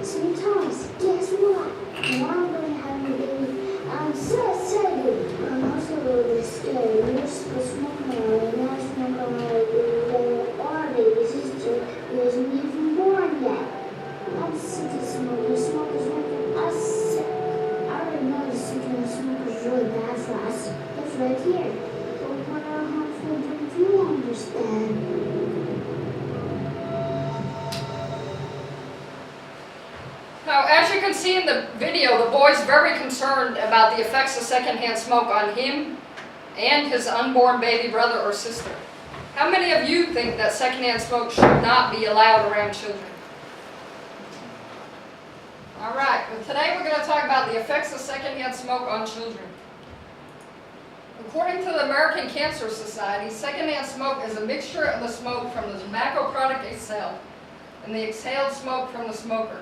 Sometimes, guess what? Now I'm going to have a baby. I'm so excited. I'm also a little bit scared. You're supposed to smoke now, and now it's not going to our baby sister who isn't even born yet. I'm sick of smoking. Smokers making us sick. I already know the secondhand smoke is really bad for us. It's right here. But what are harmful do you understand? Now, as you can see in the video, the boy's very concerned about the effects of secondhand smoke on him and his unborn baby brother or sister. How many of you think that secondhand smoke should not be allowed around children? Alright, well today we're going to talk about the effects of secondhand smoke on children. According to the American Cancer Society, secondhand smoke is a mixture of the smoke from the tobacco product itself and the exhaled smoke from the smoker.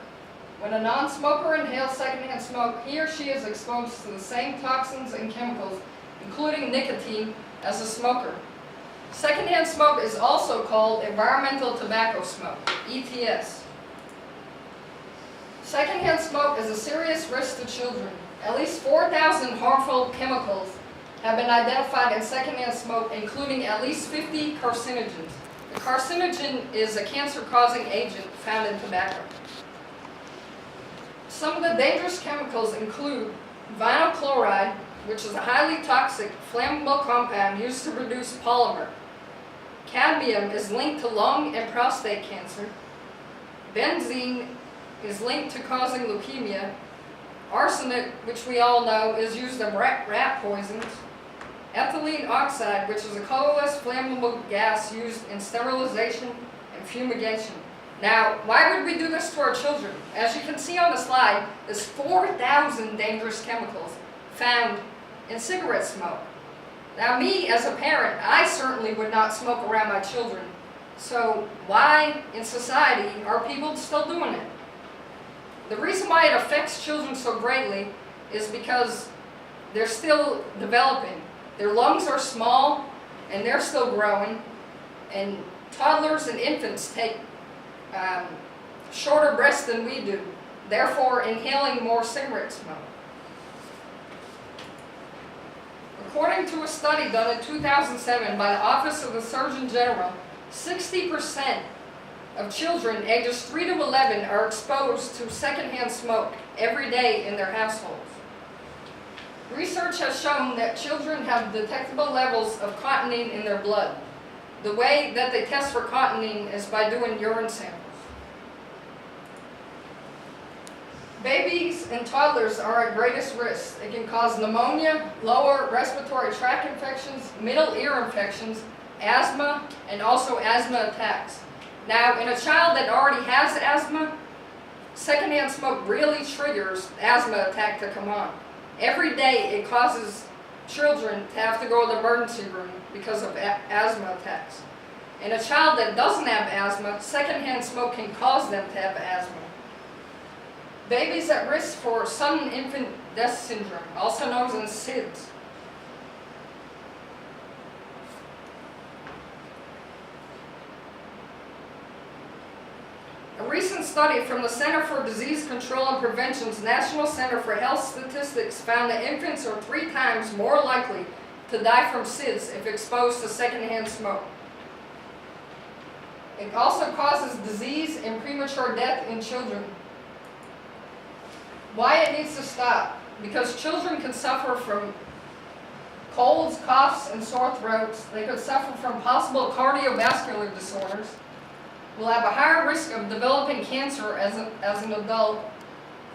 When a non-smoker inhales secondhand smoke, he or she is exposed to the same toxins and chemicals, including nicotine, as a smoker. Secondhand smoke is also called environmental tobacco smoke, ETS. Secondhand smoke is a serious risk to children. At least 4,000 harmful chemicals have been identified in secondhand smoke, including at least 50 carcinogens. The carcinogen is a cancer-causing agent found in tobacco. Some of the dangerous chemicals include vinyl chloride, which is a highly toxic, flammable compound used to produce polymer. Cadmium is linked to lung and prostate cancer. Benzene is linked to causing leukemia. Arsenic, which we all know, is used in rat poisons. Ethylene oxide, which is a colorless, flammable gas used in sterilization and fumigation. Now, why would we do this to our children? As you can see on the slide, there's 4,000 dangerous chemicals found in cigarette smoke. Now, me as a parent, I certainly would not smoke around my children. So why in society are people still doing it? The reason why it affects children so greatly is because they're still developing. Their lungs are small and they're still growing, and toddlers and infants take shorter breaths than we do, therefore inhaling more cigarette smoke. According to a study done in 2007 by the Office of the Surgeon General, 60% of children ages 3 to 11 are exposed to secondhand smoke every day in their households. Research has shown that children have detectable levels of cotinine in their blood. The way that they test for cotinine is by doing urine samples. Babies and toddlers are at greatest risk. It can cause pneumonia, lower respiratory tract infections, middle ear infections, asthma, and also asthma attacks. Now, in a child that already has asthma, secondhand smoke really triggers asthma attack to come on. Every day it causes children to have to go to the emergency room because of asthma attacks. In a child that doesn't have asthma, secondhand smoke can cause them to have asthma. Babies at risk for sudden infant death syndrome, also known as SIDS. A recent study from the Center for Disease Control and Prevention's National Center for Health Statistics found that infants are 3 times more likely to die from SIDS if exposed to secondhand smoke. It also causes disease and premature death in children. Why it needs to stop? Because children can suffer from colds, coughs, and sore throats. They could suffer from possible cardiovascular disorders. Will have a higher risk of developing cancer as an adult.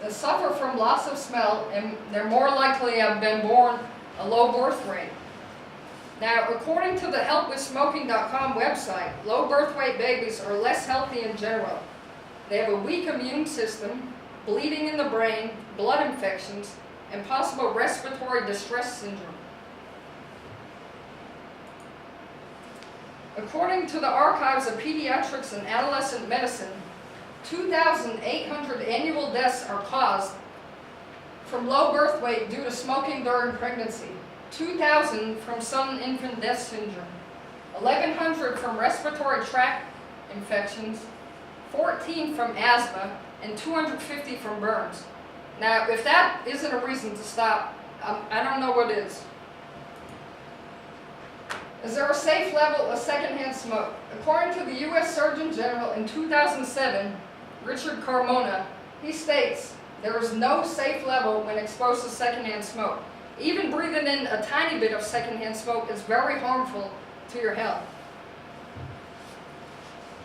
They suffer from loss of smell, and they're more likely to have been born a low birth rate. Now, according to the Smoking.avi.MOD website, low birth weight babies are less healthy in general. They have a weak immune system, bleeding in the brain, blood infections, and possible respiratory distress syndrome. According to the Archives of Pediatrics and Adolescent Medicine, 2,800 annual deaths are caused from low birth weight due to smoking during pregnancy, 2,000 from sudden infant death syndrome, 1,100 from respiratory tract infections, 14 from asthma, and 250 from burns. Now, if that isn't a reason to stop, I don't know what is. Is there a safe level of secondhand smoke? According to the U.S. Surgeon General in 2007, Richard Carmona, he states, there is no safe level when exposed to secondhand smoke. Even breathing in a tiny bit of secondhand smoke is very harmful to your health.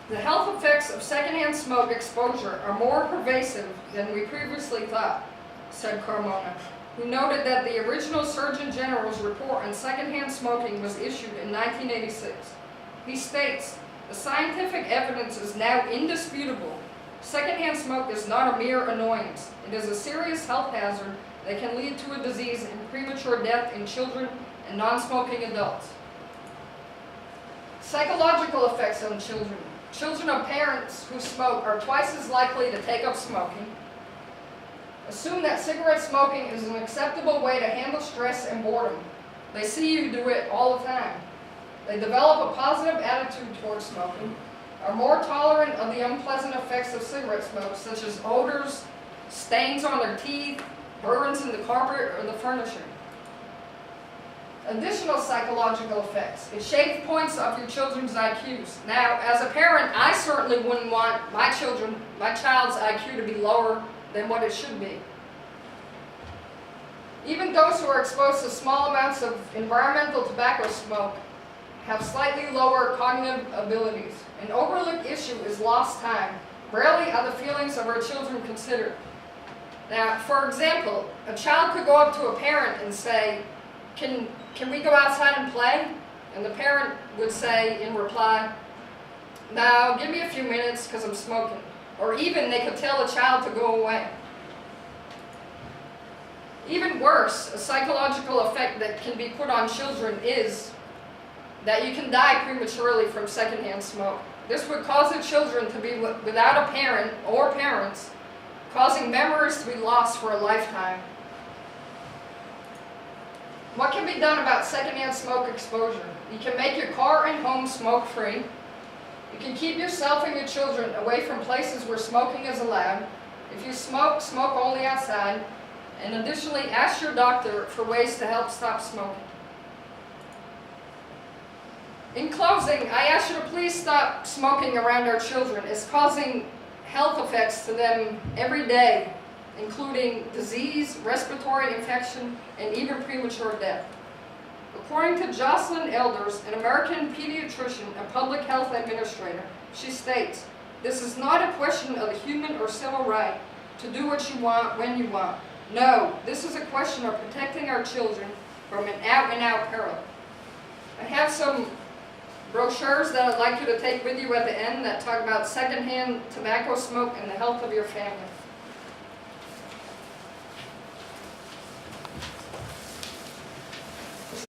The health effects of secondhand smoke exposure are more pervasive than we previously thought, said Carmona, who noted that the original Surgeon General's report on secondhand smoking was issued in 1986. He states, the scientific evidence is now indisputable. Secondhand smoke is not a mere annoyance. It is a serious health hazard that can lead to a disease and premature death in children and non-smoking adults. Psychological effects on children. Children of parents who smoke are twice as likely to take up smoking. Assume that cigarette smoking is an acceptable way to handle stress and boredom. They see you do it all the time. They develop a positive attitude towards smoking, are more tolerant of the unpleasant effects of cigarette smoke, such as odors, stains on their teeth, burns in the carpet or the furniture. Additional psychological effects. It shapes points of your children's IQs. Now, as a parent, I certainly wouldn't want my child's IQ to be lower than what it should be. Even those who are exposed to small amounts of environmental tobacco smoke have slightly lower cognitive abilities. An overlooked issue is lost time. Rarely are the feelings of our children considered. Now, for example, a child could go up to a parent and say, can we go outside and play? And the parent would say in reply, no, give me a few minutes because I'm smoking. Or even they could tell a child to go away. Even worse, a psychological effect that can be put on children is that you can die prematurely from secondhand smoke. This would cause the children to be without a parent or parents, causing memories to be lost for a lifetime. What can be done about secondhand smoke exposure? You can make your car and home smoke-free. You can keep yourself and your children away from places where smoking is allowed. If you smoke, smoke only outside. And additionally, ask your doctor for ways to help stop smoking. In closing, I ask you to please stop smoking around our children. It's causing health effects to them every day, including disease, respiratory infection, and even premature death. According to Jocelyn Elders, an American pediatrician and public health administrator, she states, this is not a question of the human or civil right to do what you want when you want. No, this is a question of protecting our children from an out-and-out peril. I have some brochures that I'd like you to take with you at the end that talk about secondhand tobacco smoke and the health of your family.